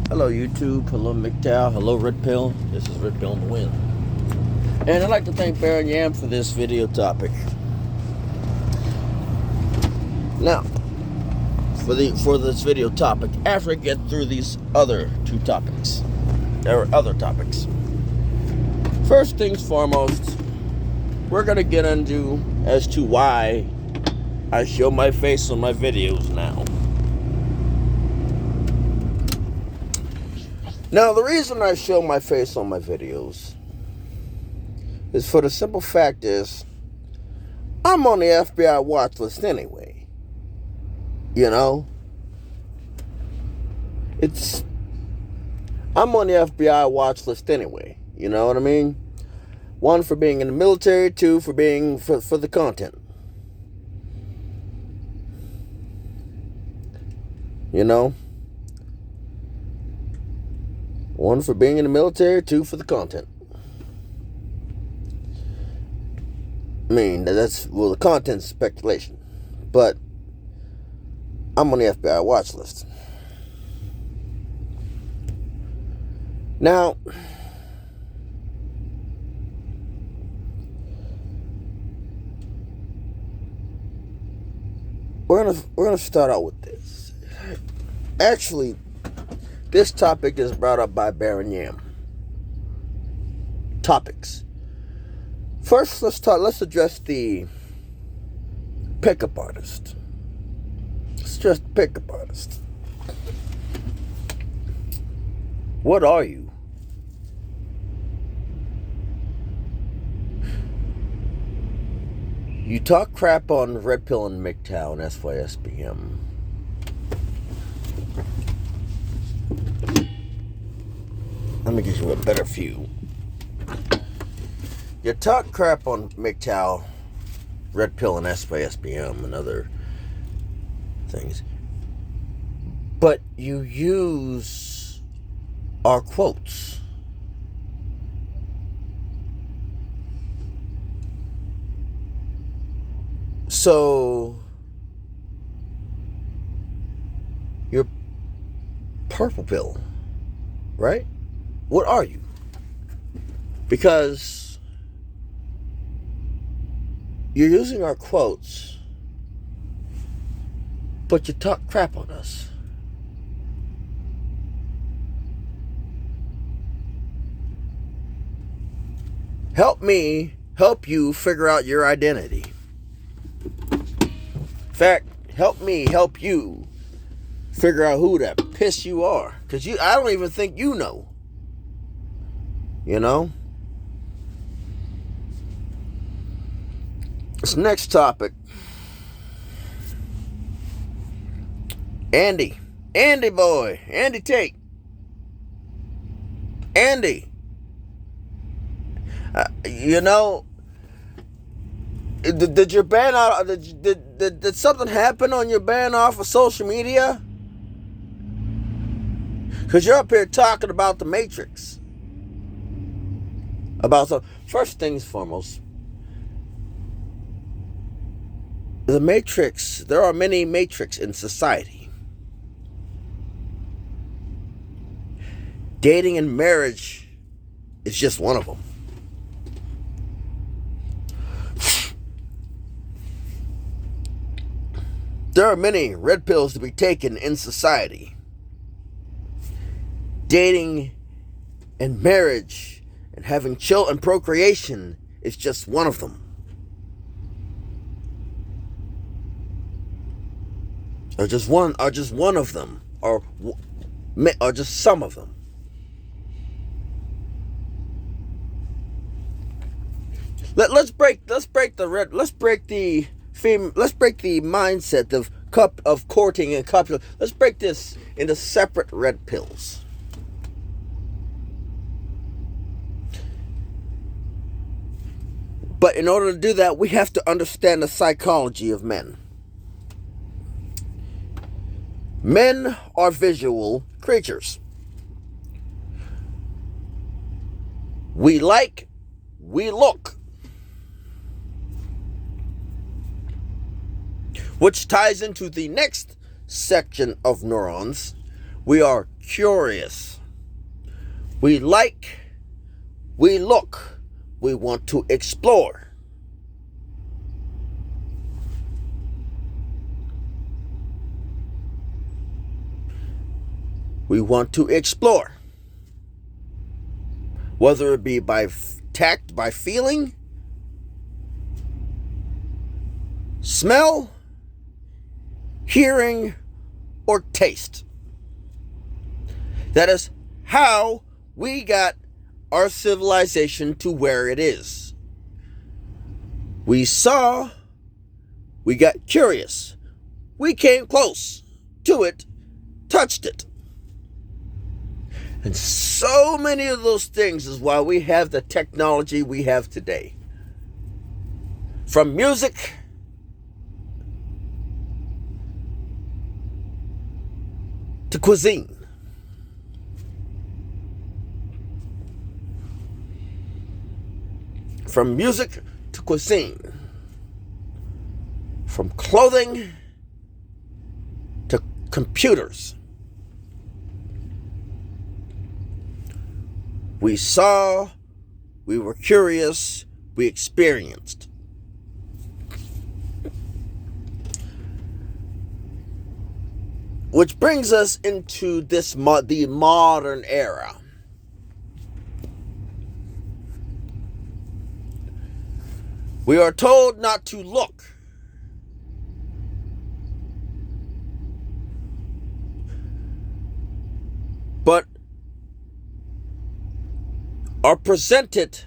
Hello YouTube, hello MGTOW, hello Redpill. This is Redpill in the Wind. And I'd like to thank Baron Yam for this video topic. Now, for this video topic, after I get through these other two topics, there are other topics. First things foremost, we're gonna get into as to why I show my face on my videos now. Now, the reason I show my face on my videos is for the simple fact is, I'm on the FBI watch list anyway. You know? I'm on the FBI watch list anyway. You know what I mean? One, for being in the military. Two, for being for the content. You know? One, for being in the military. Two, for the content. I mean, the content's speculation. But I'm on the FBI watch list. Now, we're gonna start out with this. Actually, this topic is brought up by Baron Yam. Topics. First, let's address the pickup artist. Let's address the pickup artist. What are you? You talk crap on Redpill and MGTOW and SYSBM. Let me get you a better view. You talk crap on MGTOW, Redpill, and SYSBM and other things, but you use our quotes. So you're purple pill, right? What are you? Because you're using our quotes, but you talk crap on us. Help me help you figure out your identity. In fact, help me help you figure out who the piss you are. Because I don't even think you know. You know? This next topic. Andy boy. Andy Tate. Andy. You know, did your ban out? Did something happen on your ban off of social media? Because you're up here talking about the Matrix. First things foremost, the Matrix. There are many Matrix in society. Dating and marriage is just one of them. There are many red pills to be taken in society. Dating and marriage and having children and procreation is just one of them. Or just one of them, or just some of them. Let's break the mindset of courting and copulation. Let's break this into separate red pills. But in order to do that, we have to understand the psychology of men. Men are visual creatures. We look. Which ties into the next section of neurons, We are curious. We like, we look, we want to explore. We want to explore. Whether it be by tact, by feeling, smell, hearing, or taste. That is how we got our civilization to where it is. We saw, we got curious, we came close to it, touched it. And so many of those things is why we have the technology we have today. From music to cuisine. From music to cuisine. From clothing to computers. We saw, we were curious, we experienced. Which brings us into the modern era. We are told not to look. But are presented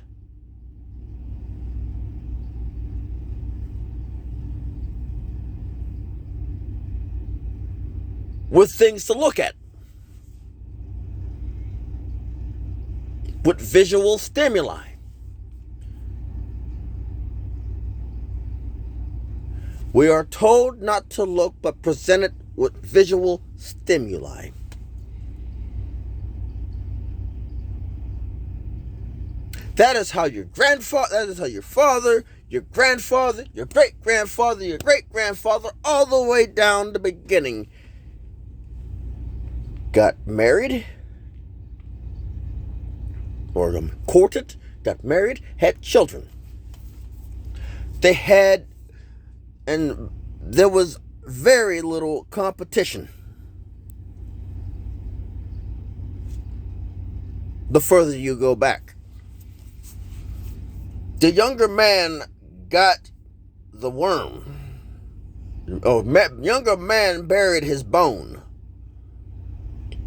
with things to look at, with visual stimuli. We are told not to look, but presented with visual stimuli. That is how your grandfather, that is how your father, your grandfather, your great-grandfather, your great-grandfather, all the way down to the beginning, got married, or courted, got married, had children. They had, and there was very little competition. The further you go back. The younger man got the worm. Younger man buried his bone.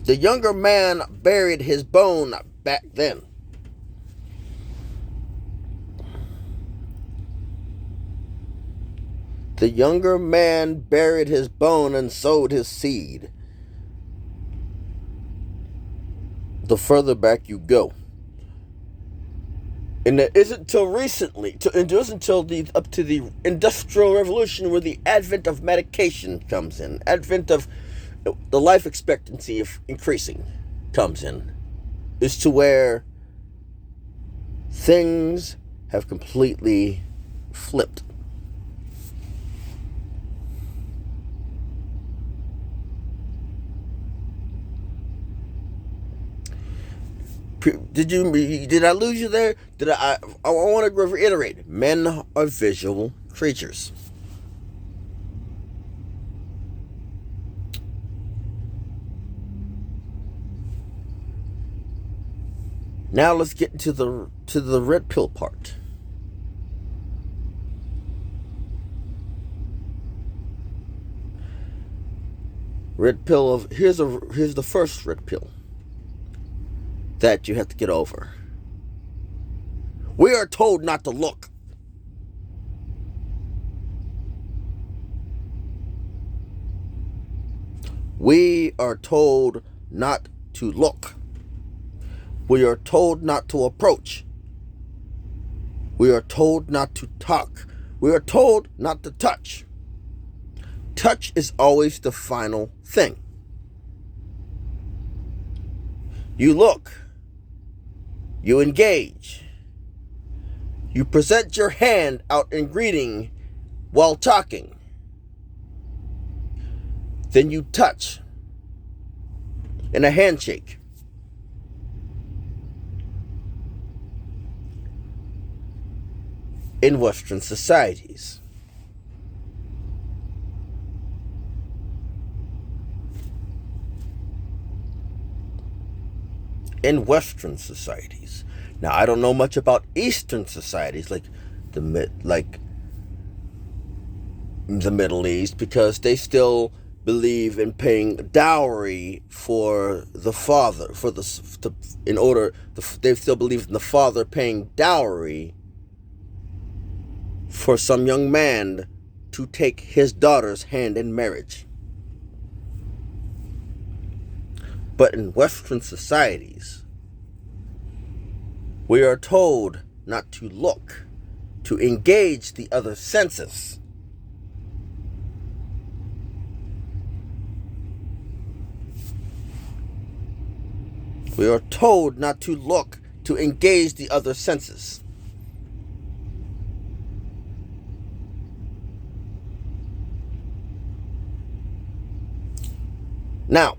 The younger man buried his bone back then. The younger man buried his bone and sowed his seed. The further back you go. And it isn't until recently, it wasn't until up to the Industrial Revolution where the advent of medication comes in. Advent of the life expectancy of increasing comes in. Is to where things have completely flipped. Did I lose you there? I want to reiterate. Men are visual creatures. Now let's get to the red pill part. Red pill of here's the first red pill that you have to get over. We are told not to look. We are told not to look. We are told not to approach. We are told not to talk. We are told not to touch. Touch is always the final thing. You look. You engage. You present your hand out in greeting while talking. Then you touch. and a handshake. In Western societies. In Western societies. Now, I don't know much about Eastern societies, like the Middle East, because they still believe in paying dowry for the father, they still believe in the father paying dowry for some young man to take his daughter's hand in marriage. But in Western societies, we are told not to look, to engage the other senses. We are told not to look, to engage the other senses. Now,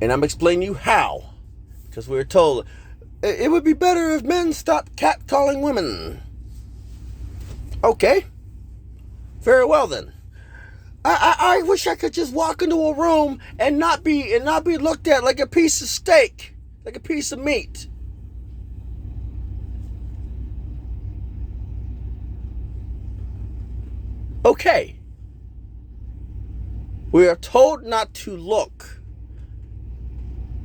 and I'm explaining you how, because we're told it would be better if men stopped catcalling women. Okay, very well then. I wish I could just walk into a room and not be looked at like a piece of steak, like a piece of meat. Okay. We are told not to look,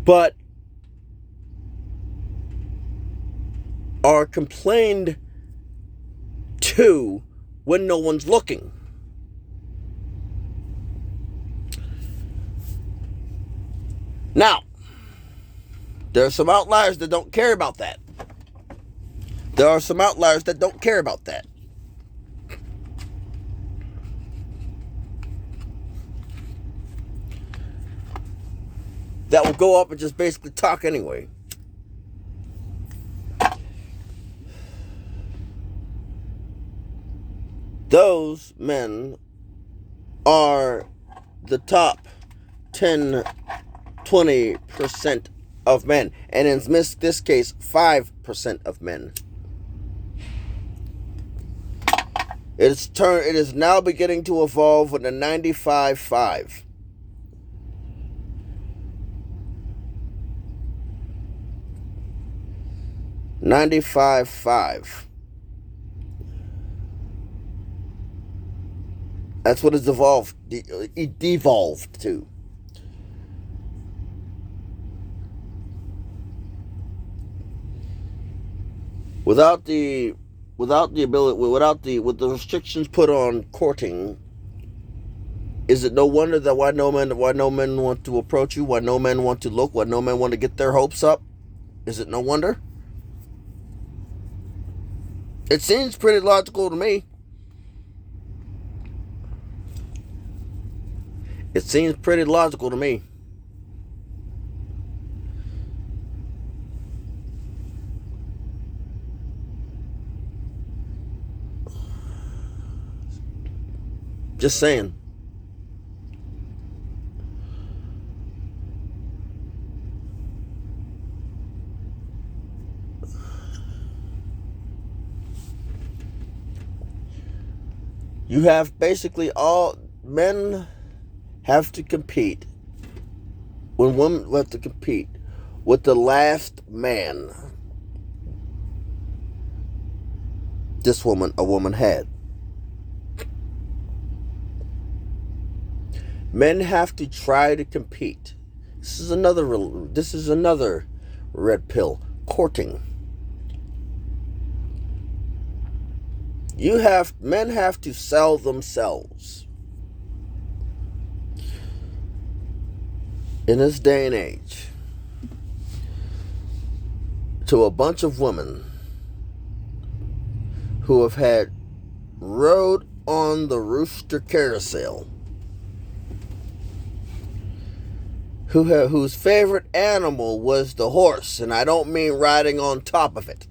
but are complained to when no one's looking. Now, there are some outliers that don't care about that. There are some outliers that don't care about that. That will go up and just basically talk anyway. Those men are the top 10, 20% of men. And in this case, 5% of men. It is now beginning to evolve with a 95-5. That's what it's devolved to. With the restrictions put on courting, is it no wonder that why no men want to approach you, why no men want to look, why no men want to get their hopes up? Is it no wonder? It seems pretty logical to me. It seems pretty logical to me. Just saying. You have basically all men have to compete. When women have to compete with the last man a woman had. Men have to try to compete. This is another red pill. Courting. Men have to sell themselves. In this day and age, to a bunch of women who have had rode on the rooster carousel, whose favorite animal was the horse, and I don't mean riding on top of it.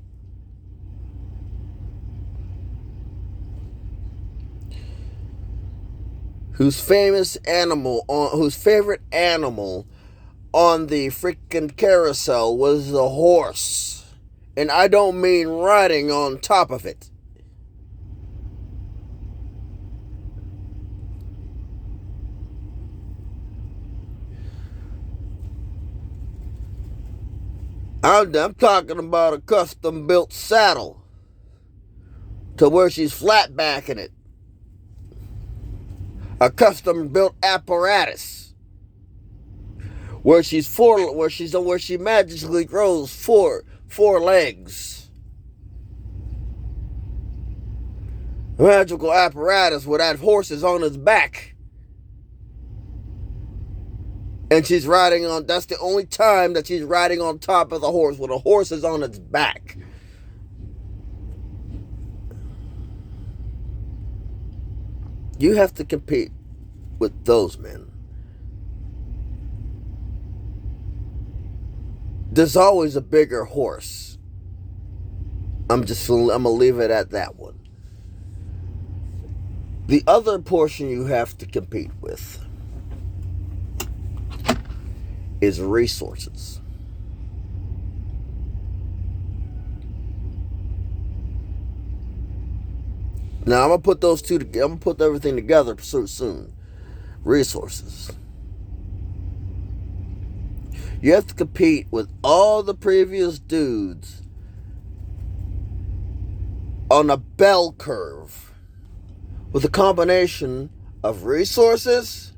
whose favorite animal on the freaking carousel was the horse. And I don't mean riding on top of it. I'm talking about a custom built saddle to where she's flat backing it. A custom built apparatus where she magically grows four legs. A magical apparatus where that horse is on its back. And she's riding on, that's the only time that she's riding on top of the horse, when the horse is on its back. You have to compete with those men. There's always a bigger horse. I'm going to leave it at that one. The other portion you have to compete with is resources. Now I'm gonna put those two together. I'm gonna put everything together soon. Resources. You have to compete with all the previous dudes on a bell curve with a combination of resources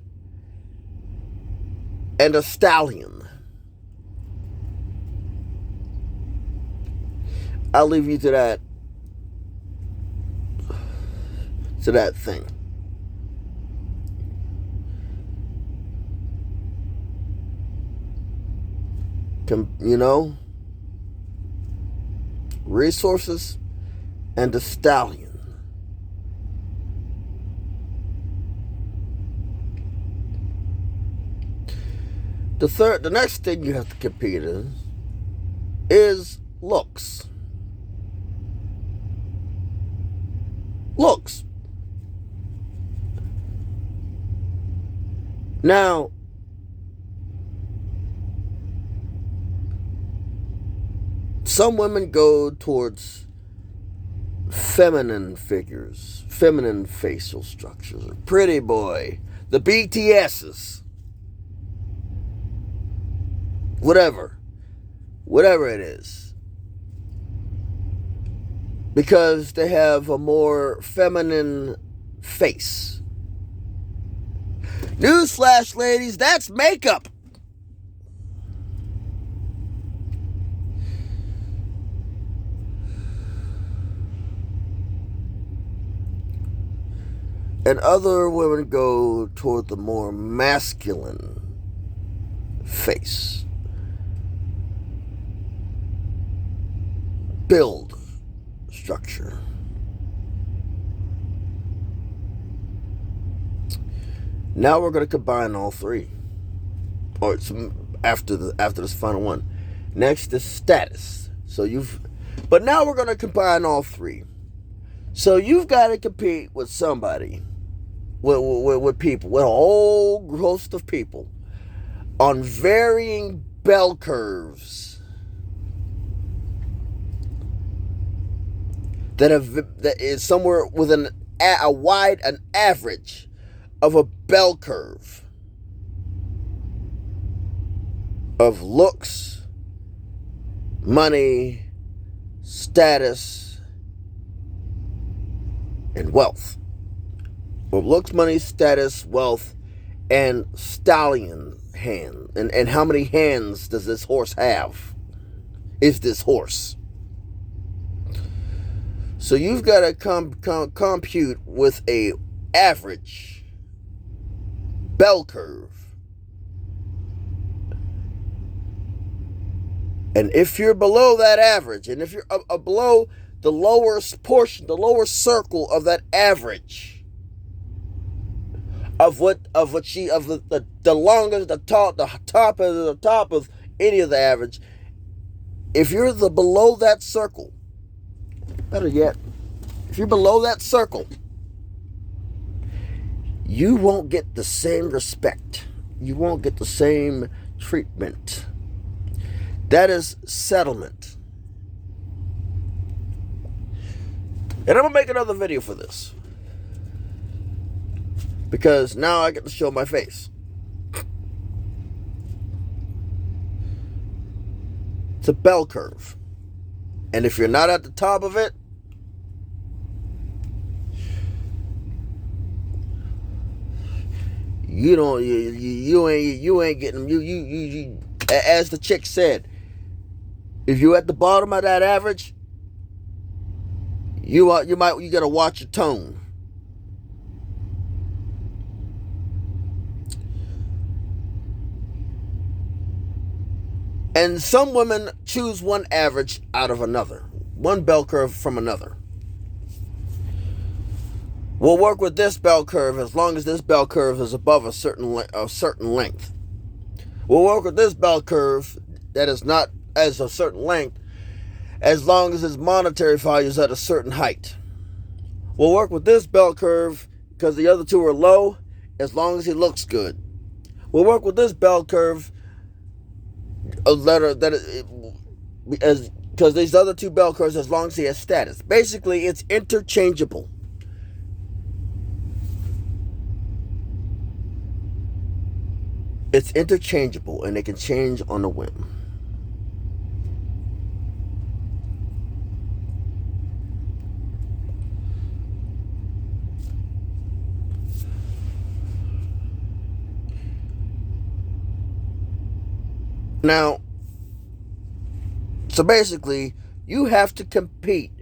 and a stallion. I'll leave you to that thing. Resources and a stallion. The next thing you have to compete in is looks. Looks. Now, some women go towards feminine figures, feminine facial structures, pretty boy, the BTSs. Whatever it is, because they have a more feminine face. Newsflash, ladies, that's makeup. And other women go toward the more masculine face. Build structure. Now we're going to combine all three. Or after this final one. Next is status. But now we're going to combine all three. So you've got to compete with somebody, with people, with a whole host of people on varying bell curves. That is somewhere with an average of a bell curve of looks, money, status, and wealth. Or looks, money, status, wealth, and stallion hand. And how many hands does this horse have? Is this horse? So you've got to compute with a average bell curve. And if you're below that average, and if you're below the lower portion, the lower circle of that average, the longest, the top of any of the average, if you're below that circle, better yet, if you're below that circle, you won't get the same respect. You won't get the same treatment. That is settlement. And I'm going to make another video for this, because now I get to show my face. It's a bell curve. And if you're not at the top of it, you ain't getting you as the chick said, if you're at the bottom of that average, you gotta watch your tone. And some women choose one average out of another, one bell curve from another. We'll work with this bell curve as long as this bell curve is above a certain length. We'll work with this bell curve that is not as a certain length as long as its monetary value is at a certain height. We'll work with this bell curve because the other two are low as long as he looks good. We'll work with this bell curve because these other two bell curves as long as he has status. Basically, it's interchangeable. It's interchangeable, and it can change on a whim. Now, so basically, you have to compete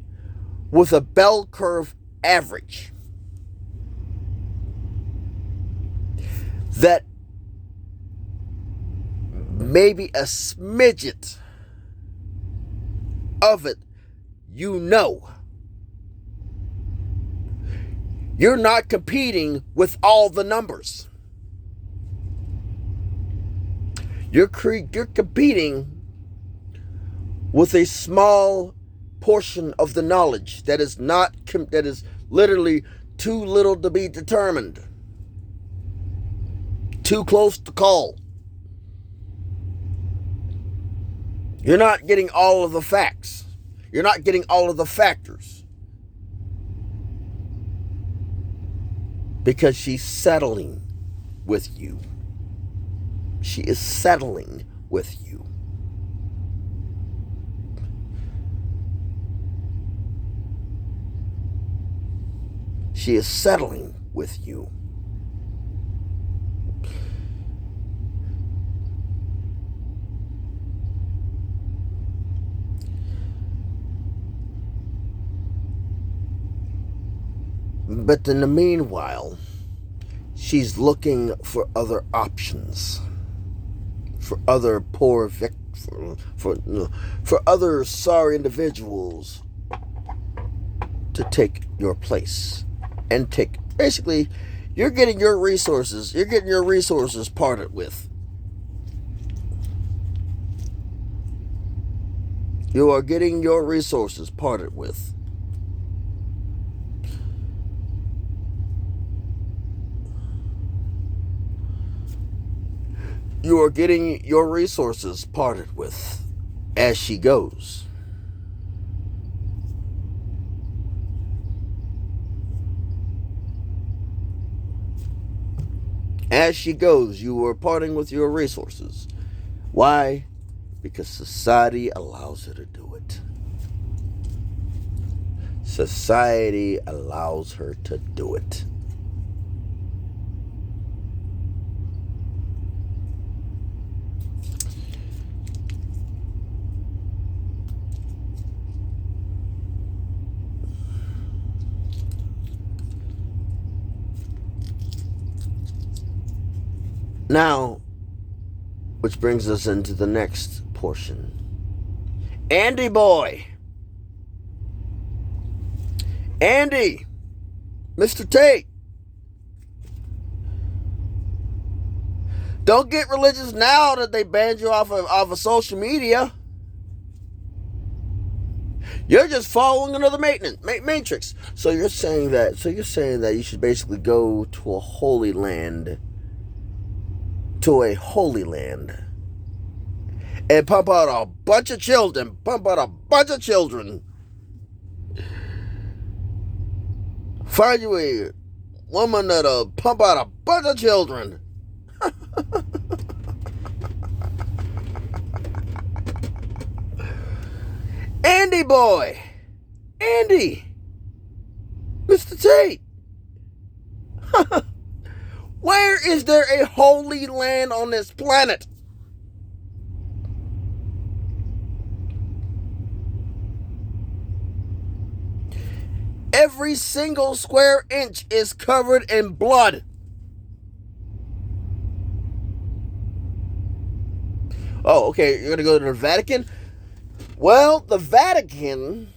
with a bell curve average that maybe a smidget of it, you know. You're not competing with all the numbers. You're competing with a small portion of the knowledge that is literally too little to be determined, too close to call. You're not getting all of the facts. You're not getting all of the factors. Because she's settling with you. She is settling with you. She is settling with you. But in the meanwhile, she's looking for other options, for other poor victims, for other sorry individuals to take your place and basically, you're getting your resources parted with. You are getting your resources parted with. You are getting your resources parted with as she goes. As she goes, you are parting with your resources. Why? Because society allows her to do it. Society allows her to do it. Now, which brings us into the next portion. Andy boy. Andy. Mr. Tate. Don't get religious now that they banned you off of social media. You're just following another matrix. So you're saying that. So you're saying that you should basically go to a holy land, and pump out a bunch of children. Find you a woman that'll pump out a bunch of children. Andy boy. Andy. Mr. Tate. Where is there a holy land on this planet? Every single square inch is covered in blood. Oh, okay, you're going to go to the Vatican? Well, the Vatican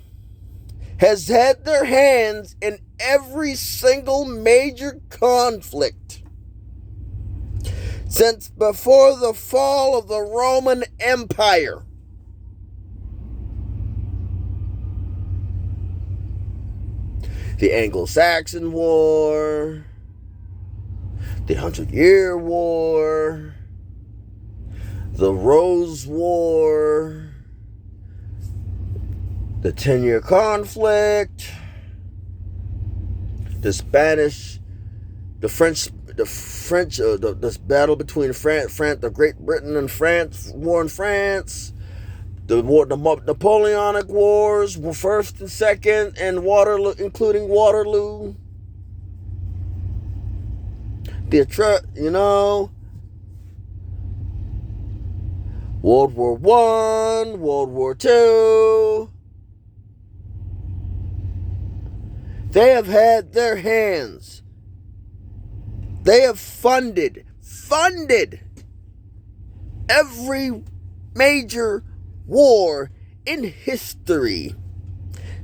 has had their hands in every single major conflict since before the fall of the Roman Empire. The Anglo-Saxon War, the 100-Year War, the Rose War, the 10-year conflict, the battle between the Great Britain and France, war in France, the Napoleonic Wars, first and second, and Waterloo, including Waterloo. World War I, World War II. They have had their hands. They have funded every major war in history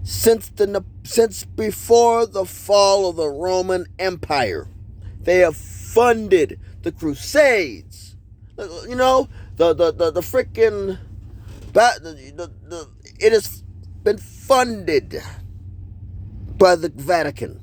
since before the fall of the Roman Empire. They have funded the Crusades. You know, the freaking it has been funded by the Vatican.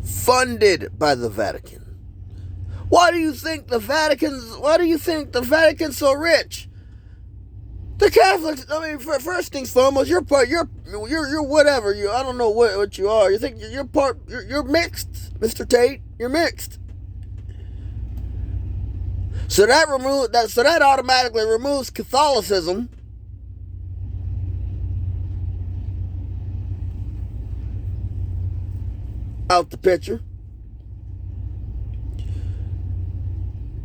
Funded by the Vatican. Why do you think the Vatican's so rich? The Catholics, I mean, first things foremost, you're whatever, I don't know what you are. You think you're mixed, Mr. Tate, you're mixed. So that automatically removes Catholicism. Out the picture.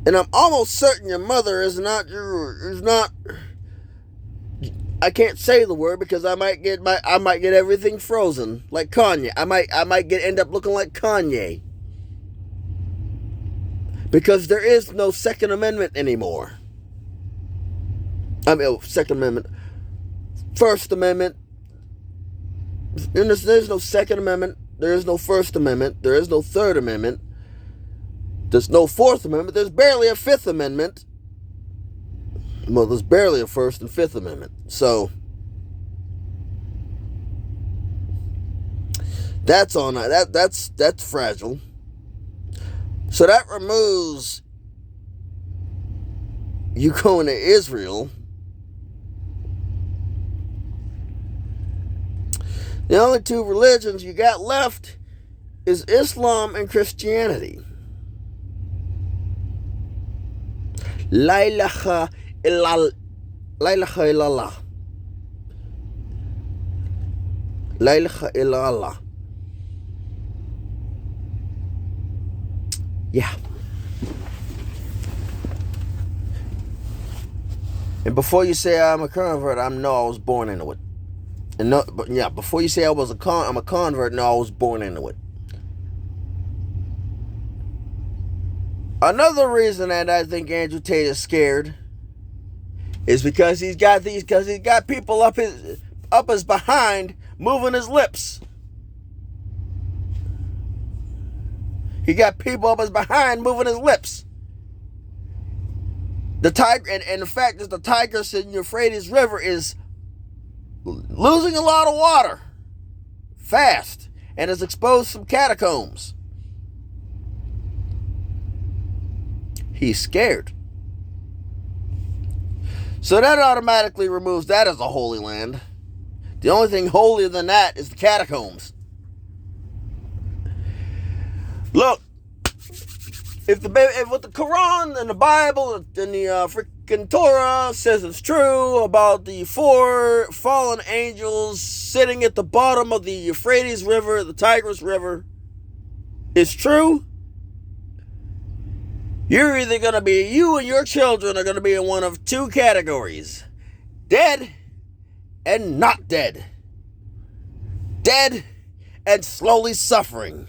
And I'm almost certain your mother is not. I can't say the word because I might get everything frozen like Kanye. I might end up looking like Kanye. Because there is no Second Amendment anymore. Second Amendment. First Amendment. There's no Second Amendment. There is no First Amendment. There is no Third Amendment. There's no Fourth Amendment. There's barely a Fifth Amendment. Well, there's barely a First and Fifth Amendment. So that's on that's fragile. So that removes you going to Israel. The only two religions you got left is Islam and Christianity. La ilaha illallah. La ilaha illallah. Yeah. And before you say I'm a convert, I was born into it. And no, but yeah, before you say I'm a convert, no, I was born into it. Another reason that I think Andrew Tate is scared is because he's got people up his behind moving his lips. He got people up his behind moving his lips. The tiger, and the fact is the Tigris in Euphrates River is losing a lot of water fast and has exposed some catacombs. He's scared. So that automatically removes that as a holy land. The only thing holier than that is the catacombs. Look, if what the Quran and the Bible and the freaking Torah says it's true about the 4 fallen angels sitting at the bottom of the Euphrates River, the Tigris River, is true, you and your children are going to be in one of 2 categories. Dead and not dead. Dead and slowly suffering.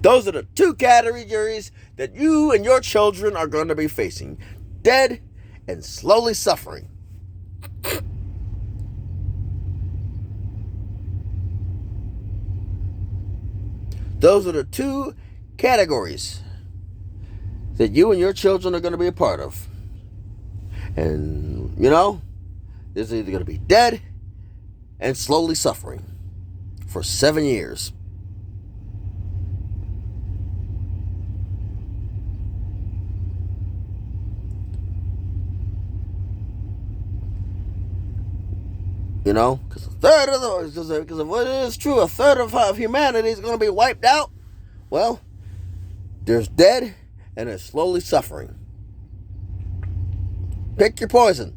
Those are the 2 categories that you and your children are going to be facing. Dead and slowly suffering. Those are the 2 categories that you and your children are going to be a part of. And, it's either going to be dead and slowly suffering for 7 years. Because if what is true, a third of humanity is going to be wiped out. Well, there's dead and there's slowly suffering. Pick your poison.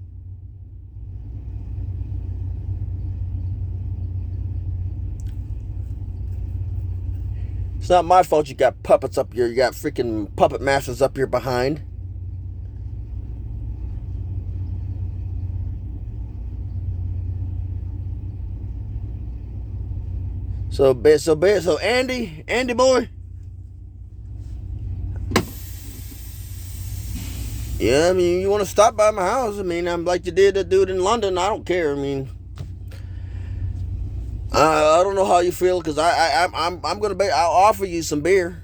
It's not my fault you got puppets up here. You got freaking puppet masters up here behind. So Andy boy. Yeah, you want to stop by my house? I'm like you did that dude in London. I don't care. I don't know how you feel because I'm gonna I'll offer you some beer.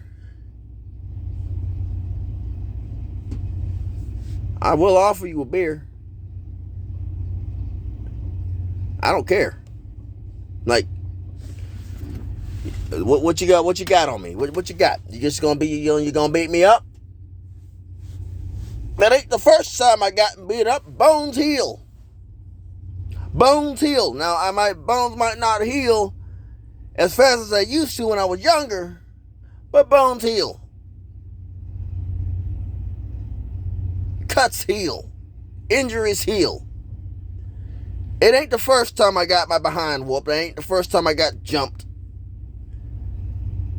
I will offer you a beer. I don't care. Like. What you got? What you got on me? What you got? You just gonna you gonna beat me up? That ain't the first time I got beat up. Bones heal. Bones heal. Now bones might not heal as fast as I used to when I was younger, but bones heal. Cuts heal. Injuries heal. It ain't the first time I got my behind whooped. It ain't the first time I got jumped.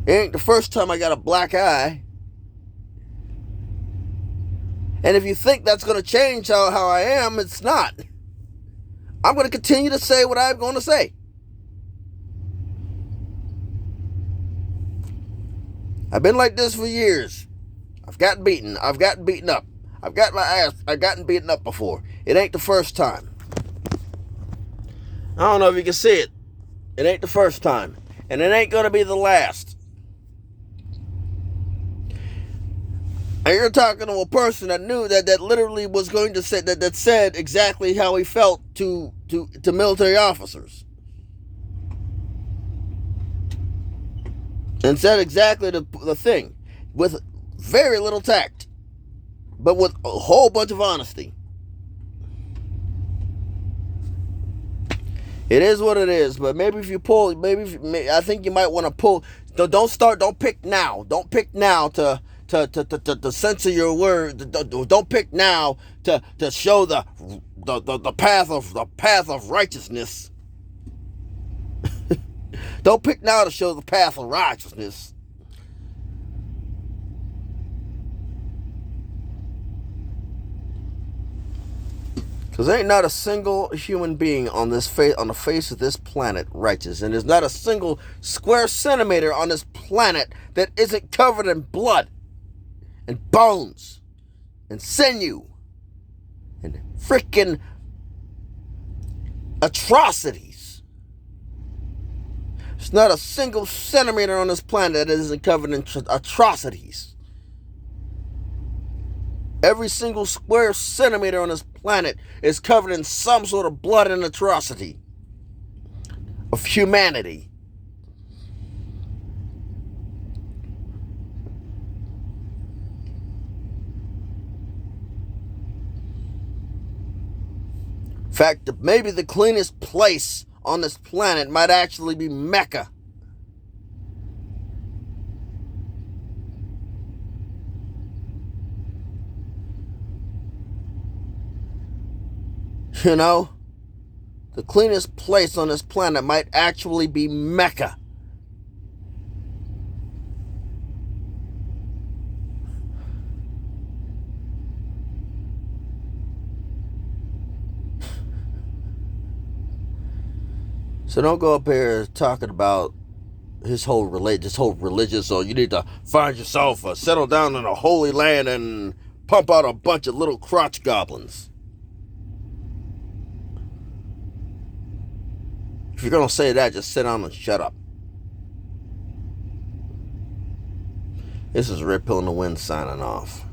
It ain't the first time I got a black eye. And if you think that's going to change how I am, it's not. I'm going to continue to say what I'm going to say. I've been like this for years. I've gotten beaten. I've gotten beaten up. I've gotten beaten up before. It ain't the first time. I don't know if you can see it. It ain't the first time. And it ain't going to be the last. And you're talking to a person that knew that literally was going to say that said exactly how he felt to military officers. And said exactly the thing with very little tact, but with a whole bunch of honesty. It is what it is, but maybe if you pull, I think you might want to pull. Don't pick now. Don't pick now to censor your words. Don't pick now to show the path of righteousness. Don't pick now to show the path of righteousness. Because there ain't not a single human being on the face of this planet righteous. And there's not a single square centimeter on this planet that isn't covered in blood and bones and sinew and freaking atrocities. There's not a single centimeter on this planet that isn't covered in atrocities. Every single square centimeter on this planet is covered in some sort of blood and atrocity of humanity. In fact, maybe the cleanest place on this planet might actually be Mecca. You know, the cleanest place on this planet might actually be Mecca. So don't go up here talking about this whole religious, so you need to find yourself settle down in a holy land and pump out a bunch of little crotch goblins. If you're going to say that, just sit down and shut up. This is Redpill in the Wind signing off.